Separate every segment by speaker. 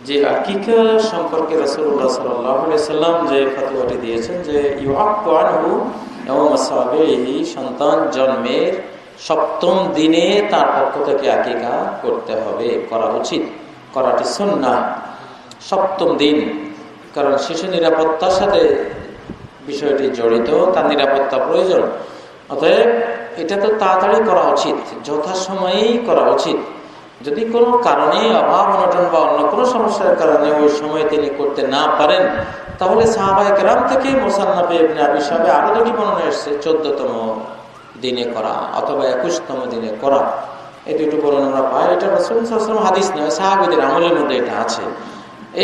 Speaker 1: যে আকিকা সম্পর্কে রাসূলুল্লাহ সাল্লাল্লাহু আলাইহি সাল্লাম যে ফতোয়াটি দিয়েছেন যে ইউআক্কু আনহু ইয়াওমা সাবিহি, সন্তান জন্মের ৭ম দিনে তার পক্ষ থেকে আকিকা করতে হবে, করা উচিত, করাটি সুন্নাহ। ৭ম দিন, কারণ শিশু নিরাপত্তার সাথে বিষয়টি জড়িত, তার নিরাপত্তা প্রয়োজন। অতএব এটা তো তাড়াতাড়ি করা উচিত, যথাসময়েই করা উচিত। যদি কোনো কারণে অভাব অনটন বা অন্য কোনো সমস্যার কারণে ওই সময় তিনি করতে না পারেন, তাহলে সাহাবায়ে কেরাম থেকে মুসান্নাফে ইবনে আবি শাইবা আরো দুটি বর্ণনা এসেছে 14তম দিনে করা অথবা 21তম দিনে করা। এই দুটো বর্ণনা আমরা পাই। এটা রাসূল সাল্লাল্লাহু আলাইহি ওয়াসাল্লাম হাদিস নয়, সাহাবীদের আমলের মধ্যে এটা আছে।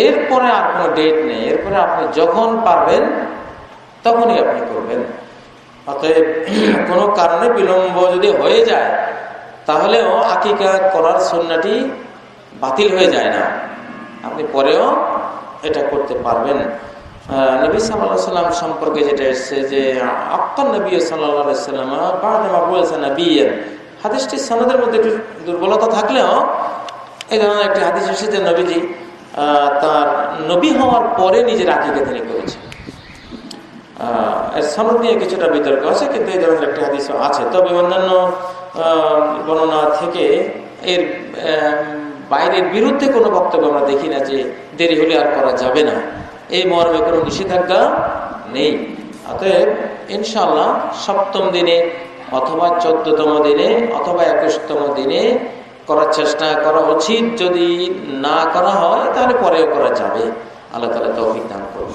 Speaker 1: এরপরে আর কোনো ডেট নেই, এরপরে আপনি যখন পারবেন তখনই আপনি করবেন। অতএব কোনো কারণে বিলম্ব যদি হয়ে যায় তাহলেও আকিকা করার সুন্নাহটি বাতিল হয়ে যায় না, আপনি পরেও এটা করতে পারবেন। নবী সাল্লাল্লাহু আলাইহি সাল্লাম সম্পর্কে যেটা এসেছে যে আক্কান নবী সাল্লাল্লাহু আলাইহি সাল্লাম বা'দা বু'সা নবিয়্যান, হাদিসটির সনদের মধ্যে একটু দুর্বলতা থাকলেও এই ধরনের একটি হাদিস এসেছে যে নবীজি তার নবী হওয়ার পরে নিজের আকিকা তিনি করেছেন। এর সনদ নিয়ে কিছুটা বিতর্ক আছে, কিন্তু এই ধরনের একটি হাদিস আছে। তবে অন্যান্য বর্ণনা থেকে এর বাইরের বিরুদ্ধে কোনো বক্তব্য আমরা দেখি না যে দেরি হলে আর করা যাবে না, এই মর্মে কোনো নিষেধাজ্ঞা নেই। অতএব ইনশাআল্লাহ ৭ম দিনে অথবা 14তম দিনে অথবা 21তম দিনে করার চেষ্টা করা উচিত। যদি না করা হয় তাহলে পরেও করা যাবে। আল্লাহ তাআলা তৌফিক দান করুন।